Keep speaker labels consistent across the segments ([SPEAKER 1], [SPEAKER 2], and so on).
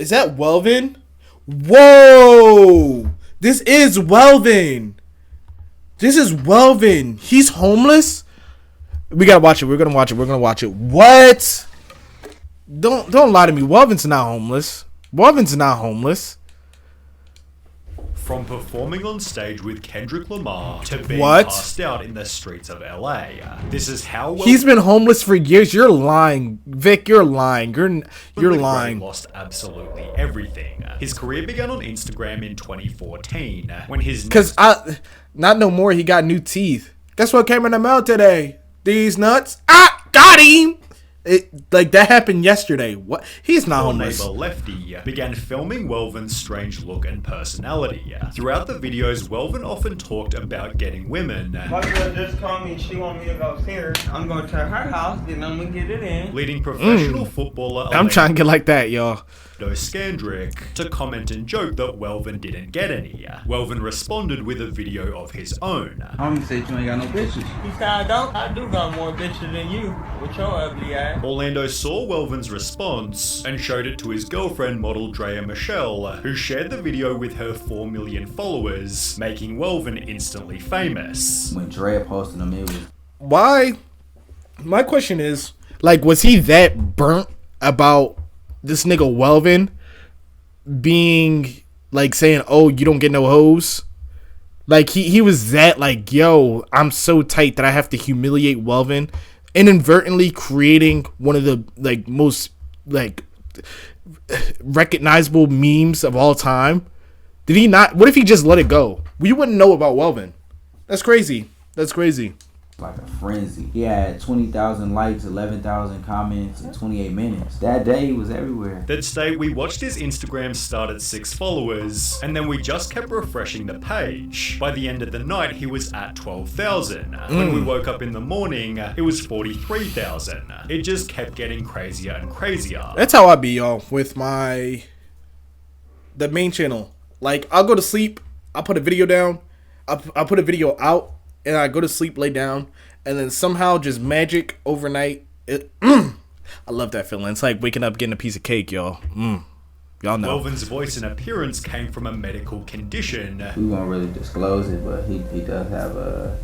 [SPEAKER 1] Is that Welvin? Whoa! This is Welvin. This is Welvin. He's homeless? We gotta watch it. We're gonna watch it. We're gonna watch it. What? Don't lie to me. Welvin's not homeless. Welvin's not homeless.
[SPEAKER 2] From performing on stage with Kendrick Lamar to being
[SPEAKER 1] What?
[SPEAKER 2] passed out in the streets of LA. This is how
[SPEAKER 1] He's been homeless for years. You're lying, Vic. You're lying. You're lying.
[SPEAKER 2] Lost absolutely everything. His career began on Instagram in 2014 when his
[SPEAKER 1] Not no more. He got new teeth. Guess what came in the mail today? These nuts. Got him. Like that happened yesterday. What? He's not homeless.
[SPEAKER 2] Neighbor Lefty began filming Welvin's strange look and personality. Throughout the videos, Welvin often talked about getting women.
[SPEAKER 3] My girl just called me. She want me to go see her. I'm going to her house, then I'm going to get it in.
[SPEAKER 2] Leading professional footballer
[SPEAKER 1] I'm trying to get like that, y'all.
[SPEAKER 2] Skandrick to comment and joke that Welvin didn't get any. Welvin responded with a video of his own.
[SPEAKER 3] Homie said you ain't got no bitches. He said I don't. I do got more bitches than you with your ugly ass.
[SPEAKER 2] Orlando saw Welvin's response and showed it to his girlfriend, model Drea Michelle, who shared the video with her 4 million followers, making Welvin instantly famous.
[SPEAKER 4] When Drea posted them, it was...
[SPEAKER 1] Why? My question is, like, was he that burnt about this nigga Welvin being like saying, "Oh, you don't get no hoes"? Like he was that like, "Yo, I'm so tight that I have to humiliate Welvin," inadvertently creating one of the like most like recognizable memes of all time. Did he not? What if he just let it go? We wouldn't know about Welvin. That's crazy. That's crazy.
[SPEAKER 4] Like a frenzy. He had 20,000 likes, 11,000 comments in 28 minutes. That day he was everywhere.
[SPEAKER 2] That day we watched his Instagram start at 6 followers, and then we just kept refreshing the page. By the end of the night, he was at 12,000. When we woke up in the morning, it was 43,000. It just kept getting crazier and crazier.
[SPEAKER 1] That's how I be, y'all, with the main channel. Like, I'll go to sleep, I'll put a video down, I'll put a video out, and I go to sleep, lay down, and then somehow just magic overnight. I love that feeling. It's like waking up getting a piece of cake, y'all. Y'all know.
[SPEAKER 2] Welvin's voice and appearance came from a medical condition.
[SPEAKER 4] We won't really disclose it, but he does have a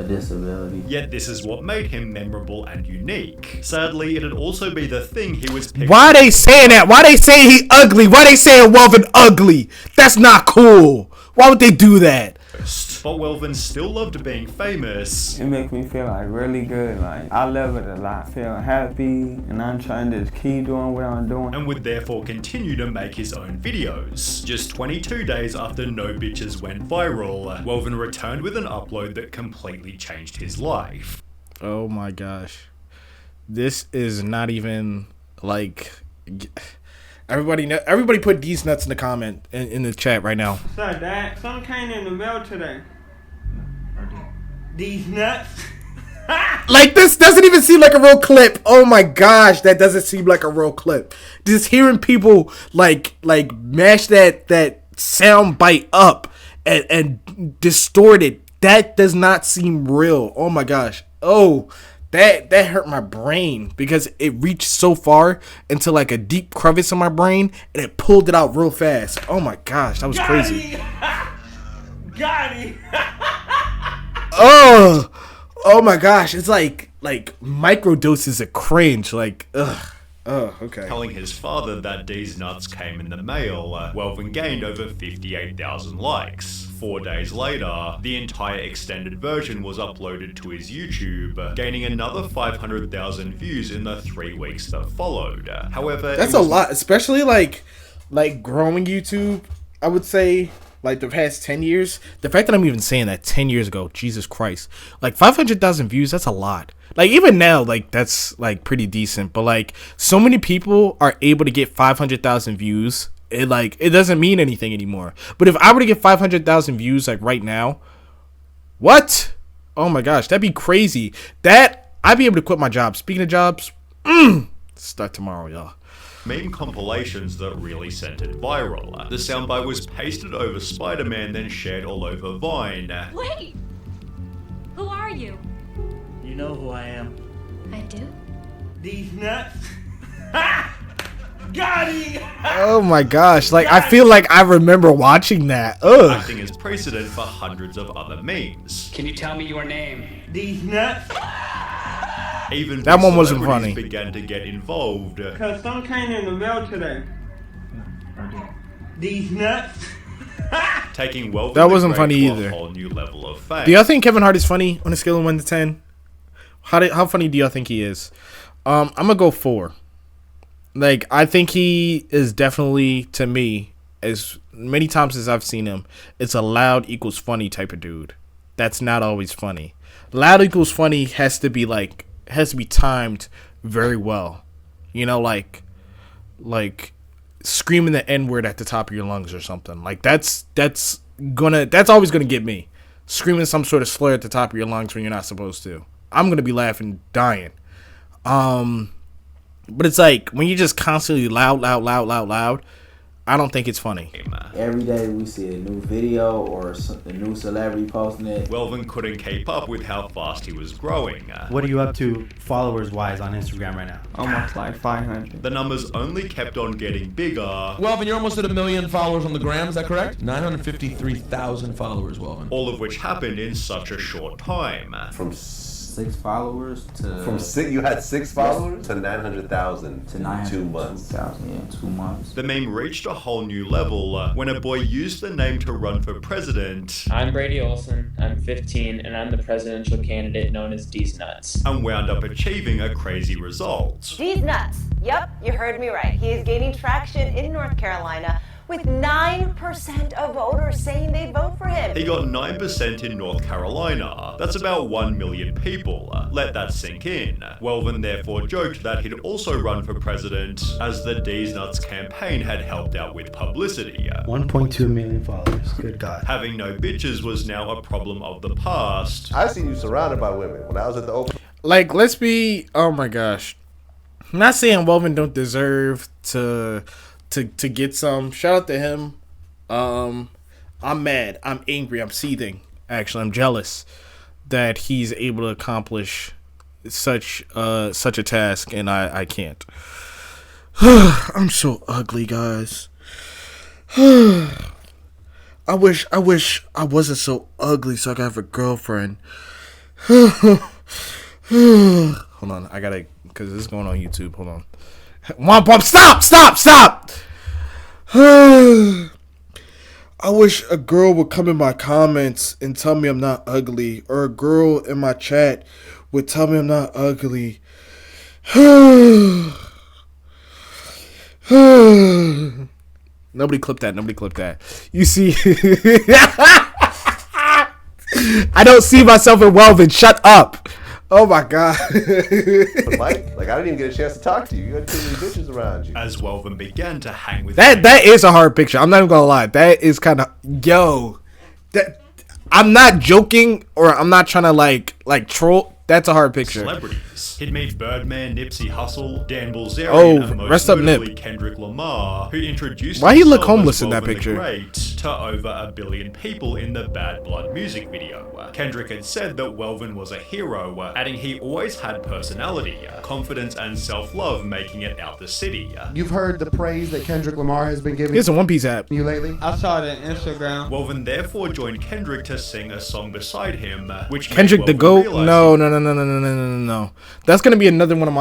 [SPEAKER 4] disability.
[SPEAKER 2] Yet this is what made him memorable and unique. Sadly, it'd also be the thing he was picked.
[SPEAKER 1] Why they saying that? Why they saying he ugly? Why they saying Welvin ugly? That's not cool. Why would they do that?
[SPEAKER 2] But Welvin still loved being famous.
[SPEAKER 3] It makes me feel like really good. Like I love it a lot. Feel happy, and I'm trying to just keep doing what I'm doing.
[SPEAKER 2] And would therefore continue to make his own videos. Just 22 days after No Bitches went viral, Welvin returned with an upload that completely changed his life.
[SPEAKER 1] Oh my gosh. This is not even like... Everybody put these nuts in the comment in the chat right now.
[SPEAKER 3] Sir, Dad, something came in the mail today. These nuts.
[SPEAKER 1] Like, this doesn't even seem like a real clip. Oh my gosh, that doesn't seem like a real clip. Just hearing people like mash that sound bite up and distort it. That does not seem real. Oh my gosh. Oh, that hurt my brain because it reached so far into like a deep crevice in my brain and it pulled it out real fast. Oh my gosh, that was crazy.
[SPEAKER 3] Got it.
[SPEAKER 1] Oh my gosh, it's like micro doses of cringe. Like, ugh. Oh, okay.
[SPEAKER 2] Telling his father that these nuts came in the mail, Welvin gained over 58,000 likes. 4 days later, the entire extended version was uploaded to his YouTube, gaining another 500,000 views in the 3 weeks that followed. However,
[SPEAKER 1] that's a lot, especially like growing YouTube. I would say like the past 10 years. The fact that I'm even saying that 10 years ago, Jesus Christ, like 500,000 views. That's a lot. Like even now, like that's like pretty decent. But like so many people are able to get 500,000 views. It doesn't mean anything anymore. But if I were to get 500,000 views like right now, what? Oh my gosh, that'd be crazy. That I'd be able to quit my job. Speaking of jobs, start tomorrow, y'all.
[SPEAKER 2] Meme compilations that really sent it viral. The soundbite was pasted over Spider-Man, then shared all over Vine.
[SPEAKER 5] Wait! Who are you?
[SPEAKER 3] You know who I am.
[SPEAKER 5] I do?
[SPEAKER 3] These nuts.
[SPEAKER 1] Oh my gosh! Like I feel like I remember watching that. Ugh.
[SPEAKER 2] acting as precedent for hundreds of other memes.
[SPEAKER 6] Can you tell me your name?
[SPEAKER 3] These nuts.
[SPEAKER 2] Even
[SPEAKER 1] That
[SPEAKER 2] big
[SPEAKER 1] one wasn't
[SPEAKER 2] celebrities
[SPEAKER 1] funny.
[SPEAKER 2] began to get involved.
[SPEAKER 3] Cause some came in the mail today. These nuts.
[SPEAKER 2] Taking Welvin
[SPEAKER 1] That
[SPEAKER 2] the
[SPEAKER 1] wasn't
[SPEAKER 2] Great
[SPEAKER 1] funny
[SPEAKER 2] to
[SPEAKER 1] either.
[SPEAKER 2] a whole new level of fame.
[SPEAKER 1] Do y'all think Kevin Hart is funny on a scale of 1 to 10? How funny do y'all think he is? I'm gonna go 4. Like I think he is definitely, to me, as many times as I've seen him, it's a loud equals funny type of dude. That's not always funny. Loud equals funny has to be timed very well. You know, like screaming the N-word at the top of your lungs or something. Like that's always gonna get me. Screaming some sort of slur at the top of your lungs when you're not supposed to. I'm gonna be laughing, dying. But it's like when you're just constantly loud, I don't think it's funny.
[SPEAKER 4] Every day we see a new video or a new celebrity posting it.
[SPEAKER 2] Welvin couldn't keep up with how fast he was growing.
[SPEAKER 7] What are you up to followers-wise on Instagram right now?
[SPEAKER 3] Almost like 500.
[SPEAKER 2] The numbers only kept on getting bigger.
[SPEAKER 8] Welvin, you're almost at 1 million followers on the gram, is that correct? 953,000 followers, Welvin.
[SPEAKER 2] All of which happened in such a short time.
[SPEAKER 4] From 6 followers to
[SPEAKER 9] You had 6 followers to 900,000
[SPEAKER 4] to
[SPEAKER 9] in 2 months.
[SPEAKER 4] 900,000 in 2 months.
[SPEAKER 2] The meme reached a whole new level when a boy used the name to run for president
[SPEAKER 10] I'm Brady Olson, I'm 15, and I'm the presidential candidate known as D's Nuts.
[SPEAKER 2] and wound up achieving a crazy result.
[SPEAKER 11] These nuts. Yep, you heard me right. He is gaining traction in North Carolina with 9% of voters saying they vote for him.
[SPEAKER 2] He got 9% in North Carolina. That's about 1 million people. Let that sink in. Welvin therefore joked that he'd also run for president, as the D's Nuts campaign had helped out with publicity.
[SPEAKER 7] 1.2 million followers. Good God.
[SPEAKER 2] Having no bitches was now a problem of the past.
[SPEAKER 9] I seen you surrounded by women when I was at the open.
[SPEAKER 1] Like, let's be. Oh my gosh. I'm not saying Welvin don't deserve to get some. Shout out to him. I'm mad. I'm angry. I'm seething. Actually, I'm jealous that he's able to accomplish such a task, and I can't. I'm so ugly, guys. I wish I wasn't so ugly so I could have a girlfriend. Hold on, I gotta, because this is going on YouTube. Hold on. Womp womp, stop! I wish a girl would come in my comments and tell me I'm not ugly, or a girl in my chat would tell me I'm not ugly. Nobody clipped that. You see, I don't see myself in Welvin. Shut up. Oh my God.
[SPEAKER 9] But Mike, I didn't even get a chance to talk to you. You had too many bitches around you.
[SPEAKER 2] As Welvin began to hang with
[SPEAKER 1] That is a hard picture. I'm not even gonna lie. That is kind of that. I'm not joking, or I'm not trying to like troll. That's a hard picture.
[SPEAKER 2] celebrities. He'd meet Birdman, Nipsey Hussle, Dan Bilzerian,
[SPEAKER 1] Oh,
[SPEAKER 2] and most
[SPEAKER 1] rest up,
[SPEAKER 2] notably
[SPEAKER 1] Nip.
[SPEAKER 2] Kendrick Lamar, who introduced
[SPEAKER 1] Why he look
[SPEAKER 2] himself
[SPEAKER 1] homeless
[SPEAKER 2] as
[SPEAKER 1] in that
[SPEAKER 2] Welvin the
[SPEAKER 1] picture?
[SPEAKER 2] Great to over 1 billion people in the Bad Blood music video. Kendrick had said that Welvin was a hero, adding he always had personality, confidence, and self-love, making it out the city.
[SPEAKER 12] You've heard the praise that Kendrick Lamar has been giving
[SPEAKER 1] Here's a One Piece app.
[SPEAKER 12] you lately?
[SPEAKER 3] I saw it on Instagram.
[SPEAKER 2] Welvin therefore joined Kendrick to sing a song beside him, which made
[SPEAKER 1] Kendrick the
[SPEAKER 2] Welvin
[SPEAKER 1] GOAT?
[SPEAKER 2] realize
[SPEAKER 1] No. That's gonna be another one of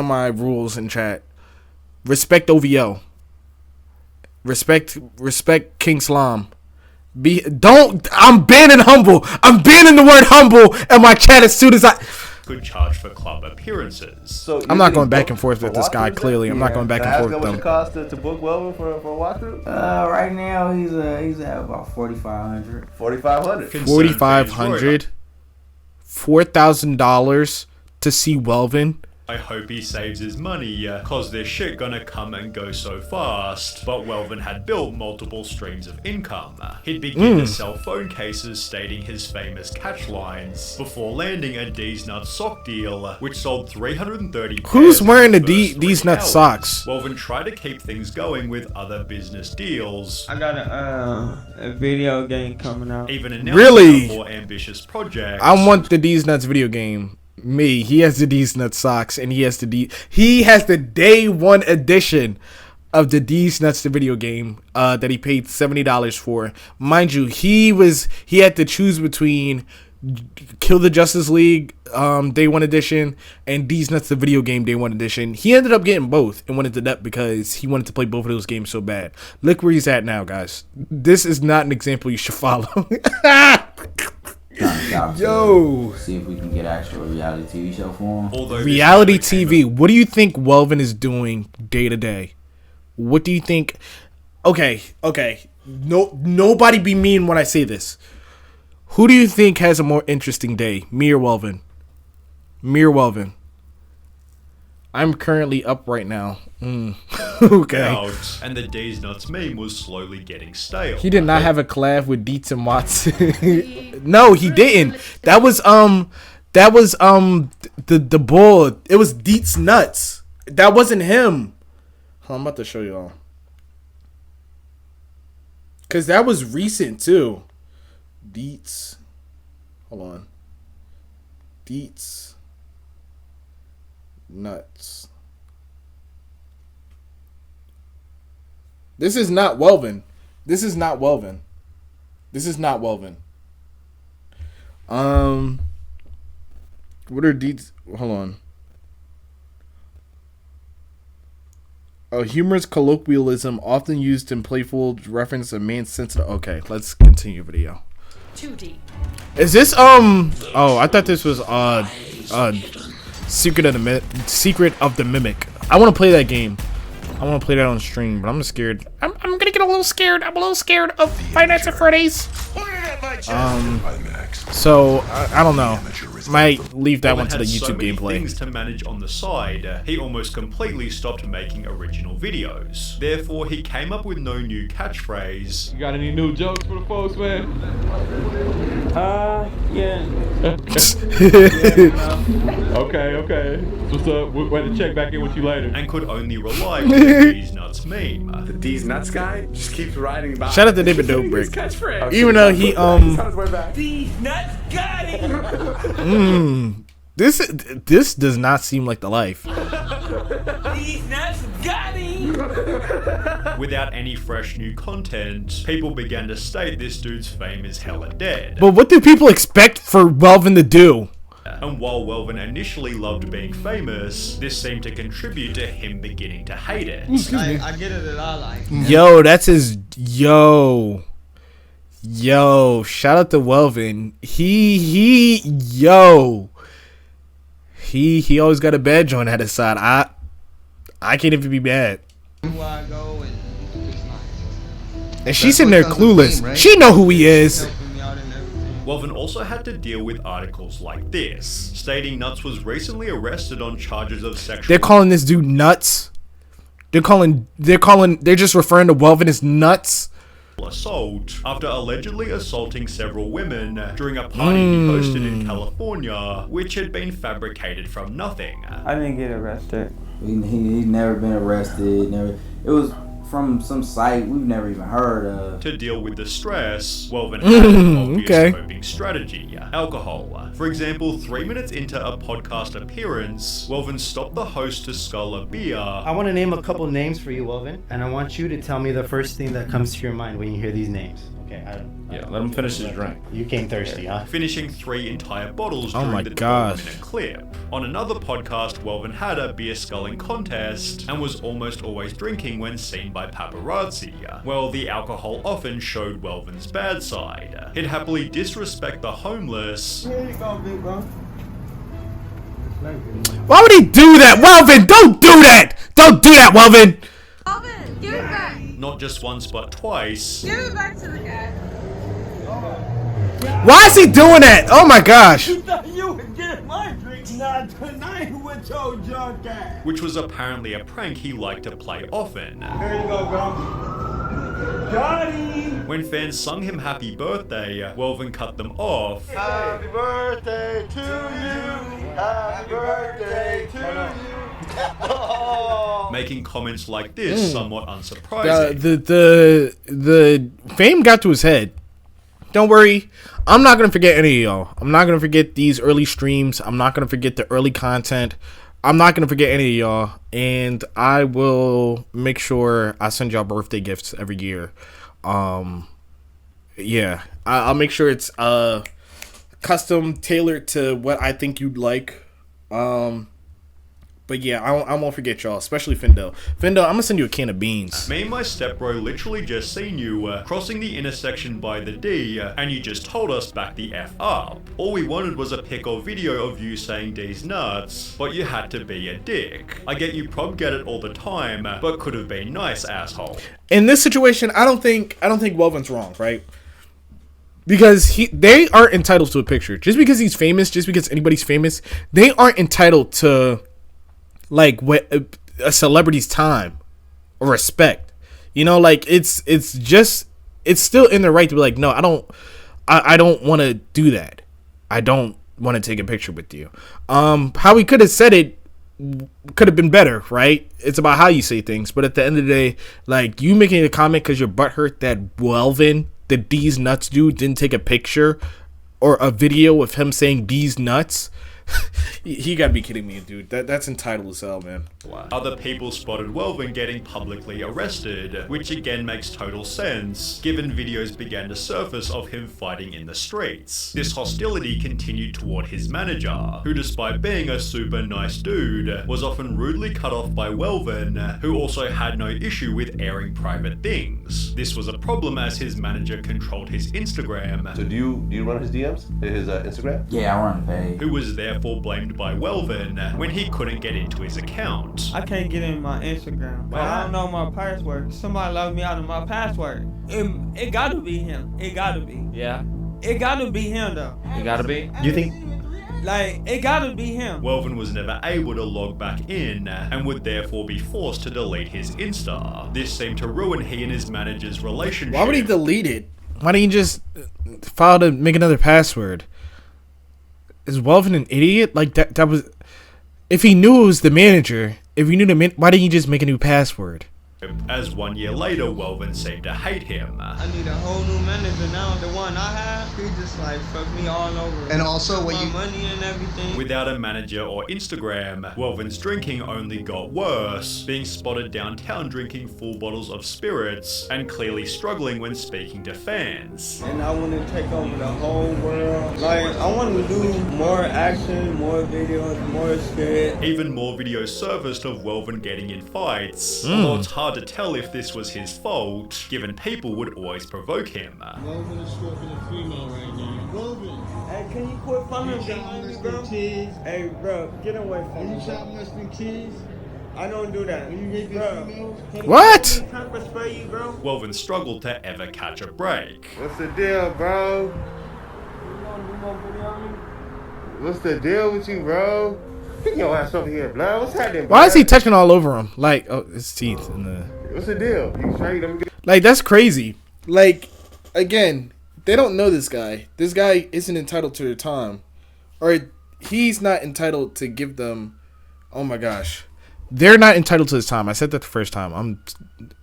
[SPEAKER 1] my rules in chat. Respect OVO. Respect King Slam. I'm banning humble. I'm banning the word humble in my chat as soon as I.
[SPEAKER 2] could charge for club appearances.
[SPEAKER 9] So
[SPEAKER 1] I'm not going back and forth with this guy. Clearly, I'm not going back and forth with
[SPEAKER 9] What
[SPEAKER 1] them.
[SPEAKER 9] it cost to book Welvin for a walkthrough?
[SPEAKER 4] Right now he's at about 4,500.
[SPEAKER 9] 4,500.
[SPEAKER 1] $4,500, $4,000 to see Welvin.
[SPEAKER 2] I hope he saves his money, cause this shit gonna come and go so fast. But Welvin had built multiple streams of income. He'd begin to sell phone cases stating his famous catch lines, before landing a D's Nuts sock deal, which sold 330
[SPEAKER 1] Who's
[SPEAKER 2] pairs
[SPEAKER 1] wearing
[SPEAKER 2] in
[SPEAKER 1] the
[SPEAKER 2] first
[SPEAKER 1] D's
[SPEAKER 2] 3
[SPEAKER 1] Nuts
[SPEAKER 2] hours.
[SPEAKER 1] socks?
[SPEAKER 2] Welvin tried to keep things going with other business deals,
[SPEAKER 3] I got a video game coming out.
[SPEAKER 2] even announcing
[SPEAKER 1] Really?
[SPEAKER 2] a more ambitious project.
[SPEAKER 1] I want the D's Nuts video game. Me. He has the D's Nuts socks, and he has the day one edition of the D's Nuts the video game that he paid $70 for. Mind you, he had to choose between Kill the Justice League day one edition and D's Nuts the video game day one edition. He ended up getting both and wanted to that because he wanted to play both of those games so bad. Look where he's at now, guys. This is not an example you should follow. Yo,
[SPEAKER 4] see if we can get actual reality TV show for him.
[SPEAKER 1] Reality TV. What do you think Welvin is doing day to day? What do you think? Okay. No, nobody be mean when I say this. Who do you think has a more interesting day, me or Welvin? Me or Welvin? I'm currently up right now. Okay.
[SPEAKER 2] And the D's Nuts meme was slowly getting stale.
[SPEAKER 1] He did not have a collab with Dietz and Watts. No, he didn't. That was the bull. It was Dietz Nuts. That wasn't him. I'm about to show y'all. Cause that was recent too. Dietz. Hold on. Dietz Nuts. This is not Welvin. This is not Welvin. What are Dietz? Hold on. A humorous colloquialism often used in playful reference to man sensitive. Okay, let's continue video.
[SPEAKER 5] Too deep.
[SPEAKER 1] Is this oh, I thought this was Secret of the Mimic. I want to play that game. I want to play that on stream, but I'm scared. I'm gonna get a little scared. I'm a little scared of Five Nights at Freddy's. So I don't know. Might leave that one to the YouTube gameplay.
[SPEAKER 2] Things to manage on the side, he almost completely stopped making original videos. Therefore, he came up with no new catchphrase.
[SPEAKER 8] You got any new jokes for the folks, man?
[SPEAKER 3] Yeah.
[SPEAKER 8] Okay. What's up? We're to check back in with you later.
[SPEAKER 2] And could only rely on the D's Nuts meme.
[SPEAKER 6] The D's Nuts guy just keeps writing about.
[SPEAKER 1] Shout out to David Dobrik. Even though he
[SPEAKER 6] D's Nuts got it.
[SPEAKER 1] This does not seem like the life.
[SPEAKER 6] These nuts got him.
[SPEAKER 2] Without any fresh new content, people began to state this dude's fame is hella dead.
[SPEAKER 1] But what do people expect for Welvin to do?
[SPEAKER 2] And while Welvin initially loved being famous, this seemed to contribute to him beginning to hate it.
[SPEAKER 13] I get it a lot.
[SPEAKER 1] Yo, that's his. Yo, shout out to Welvin. He always got a bad joint at his side. I can't even be mad. And she's sitting there clueless. Right? She know who he is.
[SPEAKER 2] Welvin also had to deal with articles like this, stating Nuts was recently arrested on charges of sexual.
[SPEAKER 1] They're calling this dude Nuts. They're just referring to Welvin as Nuts.
[SPEAKER 2] Assault after allegedly assaulting several women during a party he hosted in California, which had been fabricated from nothing.
[SPEAKER 3] I didn't get arrested.
[SPEAKER 4] He's never been arrested. Never. It was from some site we've never even heard of.
[SPEAKER 2] To deal with the stress, Welvin had an obvious coping strategy: alcohol. For example, 3 minutes into a podcast appearance, Welvin stopped the host to scull a beer.
[SPEAKER 7] I want to name a couple names for you, Welvin, and I want you to tell me the first thing that comes to your mind when you hear these names. Okay,
[SPEAKER 8] let him finish his drink.
[SPEAKER 7] You came thirsty, huh?
[SPEAKER 2] Finishing 3 entire bottles during the 12-minute clip. On another podcast, Welvin had a beer sculling contest and was almost always drinking when seen by paparazzi. Well, the alcohol often showed Welvin's bad side. He'd happily disrespect the homeless.
[SPEAKER 3] Here you go, big bro.
[SPEAKER 1] Why would he do that? Welvin, don't do that! Don't do that, Welvin!
[SPEAKER 5] Welvin, give it back!
[SPEAKER 2] Not just once, but twice.
[SPEAKER 5] Give it back to the guy.
[SPEAKER 1] Why is he doing that? Oh my gosh.
[SPEAKER 6] You thought you would get my drink, not tonight with your junk ass.
[SPEAKER 2] Which was apparently a prank he liked to play often.
[SPEAKER 3] Here you go, bro. Johnny!
[SPEAKER 2] When fans sung him happy birthday, Welvin cut them off.
[SPEAKER 3] Happy birthday to you! Happy birthday to you!
[SPEAKER 2] Making comments like this somewhat unsurprising.
[SPEAKER 1] The fame got to his head. Don't worry, I'm not gonna forget any of y'all. I'm not gonna forget these early streams. I'm not gonna forget the early content. I'm not gonna forget any of y'all, and I will make sure I send y'all birthday gifts every year. Yeah, I'll make sure it's custom tailored to what I think you'd like. But yeah, I won't forget y'all, especially Findo. Findo, I'm gonna send you a can of beans.
[SPEAKER 2] Me and my stepbro literally just seen you crossing the intersection by the D, and you just told us back the F up. All we wanted was a pic or video of you saying D's nuts, but you had to be a dick. I get you prob get it all the time, but could have been nice, asshole.
[SPEAKER 1] In this situation, I don't think Welvin's wrong, right? Because they aren't entitled to a picture. Just because he's famous, just because anybody's famous, they aren't entitled to like what a celebrity's time or respect. You know, like it's still in their right to be like, no, I don't want to do that. I don't want to take a picture with you. How he could have said it could have been better, right? It's about how you say things. But at the end of the day, like, you making a comment because you're butthurt that Welvin, the D's nuts dude, didn't take a picture or a video of him saying D's nuts. He gotta be kidding me, dude. That's entitled as hell, man.
[SPEAKER 2] Other people spotted Welvin getting publicly arrested, which again makes total sense, given videos began to surface of him fighting in the streets. This hostility continued toward his manager, who despite being a super nice dude, was often rudely cut off by Welvin, who also had no issue with airing private things. This was a problem as his manager controlled his Instagram.
[SPEAKER 9] So do you run his DMs? His Instagram?
[SPEAKER 4] Yeah, I run the page.
[SPEAKER 2] Who was therefore blamed by Welvin when he couldn't get into his account.
[SPEAKER 13] I can't get in my Instagram. But I don't know my password. Somebody locked me out of my password. It gotta be him. It gotta be.
[SPEAKER 10] Yeah.
[SPEAKER 13] It gotta be him though.
[SPEAKER 10] It gotta be.
[SPEAKER 7] You think?
[SPEAKER 13] Like, it gotta be him.
[SPEAKER 2] Welvin was never able to log back in and would therefore be forced to delete his Insta. This seemed to ruin he and his manager's relationship.
[SPEAKER 1] Why would he delete it? Why didn't he just file to make another password? Is Welvin an idiot? Like, that was... If he knew it was the manager, why didn't he just make a new password?
[SPEAKER 2] As 1 year later, Welvin seemed to hate him.
[SPEAKER 13] I need a whole new manager now. The one I have, he just like fucked me all over.
[SPEAKER 12] And also when
[SPEAKER 13] my money and everything.
[SPEAKER 2] Without a manager or Instagram, Welvin's drinking only got worse, being spotted downtown drinking full bottles of spirits and clearly struggling when speaking to fans.
[SPEAKER 13] And I want to take over the whole world. Like, I want to do more action, more videos, more skit.
[SPEAKER 2] Even more videos surfaced of Welvin getting in fights, although it's hard to tell if this was his fault, given people would always provoke him.
[SPEAKER 6] Welvin is stroking a female right now. Welvin!
[SPEAKER 13] Hey, can you quit following me, bro? Hey, bro, get away from me.
[SPEAKER 6] You shopping us some kids?
[SPEAKER 13] I don't do that.
[SPEAKER 6] You hate these females?
[SPEAKER 1] What?
[SPEAKER 13] Pepper spray you, bro?
[SPEAKER 2] Welvin struggled to ever catch a break.
[SPEAKER 3] What's the deal, bro? What's the deal with you, bro? Pick your ass over here, blood. What's happening, bro?
[SPEAKER 1] Why is he touching all over him? Like, oh, his teeth and the...
[SPEAKER 3] What's the deal? You straight? Let me get...
[SPEAKER 1] Like, that's crazy. Like, again, they don't know this guy. This guy isn't entitled to their time. Or he's not entitled to give them... Oh my gosh. They're not entitled to his time. I said that the first time.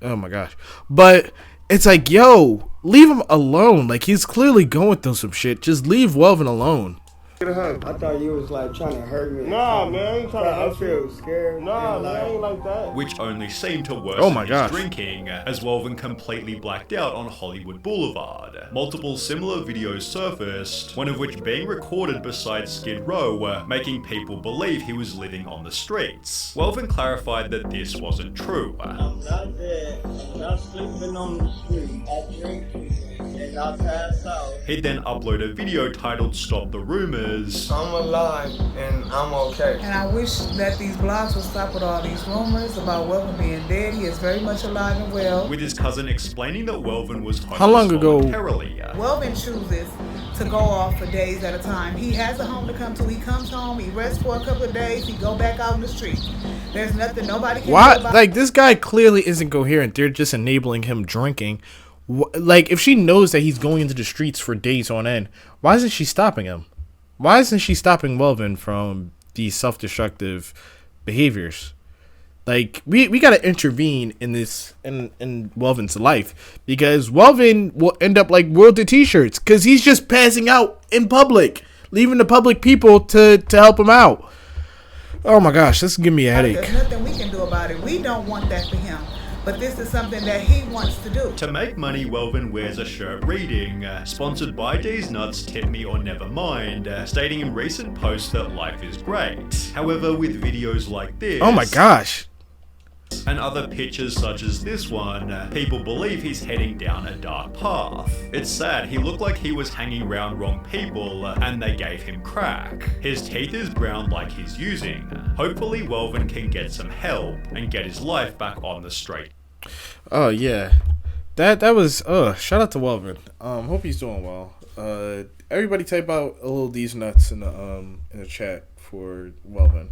[SPEAKER 1] Oh my gosh. But it's like, yo, leave him alone. Like, he's clearly going through some shit. Just leave Welvin alone.
[SPEAKER 3] Get a hug.
[SPEAKER 13] I thought you was like trying to hurt me.
[SPEAKER 3] Nah, man, I ain't trying to hurt you.
[SPEAKER 13] I feel scared.
[SPEAKER 3] Nah, man, I ain't like that.
[SPEAKER 2] Which only seemed to worsen
[SPEAKER 1] Oh my
[SPEAKER 2] his
[SPEAKER 1] gosh.
[SPEAKER 2] drinking, as Welvin completely blacked out on Hollywood Boulevard. Multiple similar videos surfaced, one of which being recorded beside Skid Row, making people believe he was living on the streets. Welvin clarified that this wasn't true.
[SPEAKER 13] I'm not dead. I'm not sleeping on the street. I drink and I pass out.
[SPEAKER 2] He'd then upload a video titled Stop the Rumors.
[SPEAKER 13] I'm alive and I'm okay.
[SPEAKER 14] And I wish that these blogs would stop with all these rumors about Welvin being dead. He is very much alive and well.
[SPEAKER 2] With his cousin explaining that Welvin was homeless
[SPEAKER 1] How long ago?
[SPEAKER 2] voluntarily.
[SPEAKER 14] Welvin chooses to go off for days at a time. He has a home to come to. He comes home, he rests for a couple of days, he go back out in the street. There's nothing nobody can
[SPEAKER 1] Why?
[SPEAKER 14] do about
[SPEAKER 1] Like, this guy clearly isn't coherent. They're just enabling him drinking. Like, if she knows that he's going into the streets for days on end, why isn't she stopping him? Why isn't she stopping Welvin from these self-destructive behaviors? Like we gotta intervene in this in Welvin's life, because Welvin will end up like World of T-shirts because he's just passing out in public, leaving the public people to help him out. Oh my gosh, this is giving me a headache.
[SPEAKER 14] There's nothing we can do about it. We don't want that for him. But this is something that he wants to do.
[SPEAKER 2] To make money, Welvin wears a shirt reading, sponsored by D's Nuts, Tip Me or Never Mind, stating in recent posts that life is great. However, with videos like this...
[SPEAKER 1] Oh my gosh.
[SPEAKER 2] And other pictures such as this one, people believe he's heading down a dark path. It's sad, he looked like he was hanging around wrong people and they gave him crack. His teeth is brown like he's using. Hopefully Welvin can get some help and get his life back on the straight.
[SPEAKER 1] Oh yeah. That was shout out to Welvin. Hope he's doing well. Everybody type out a little D's Nuts in the chat for Welvin.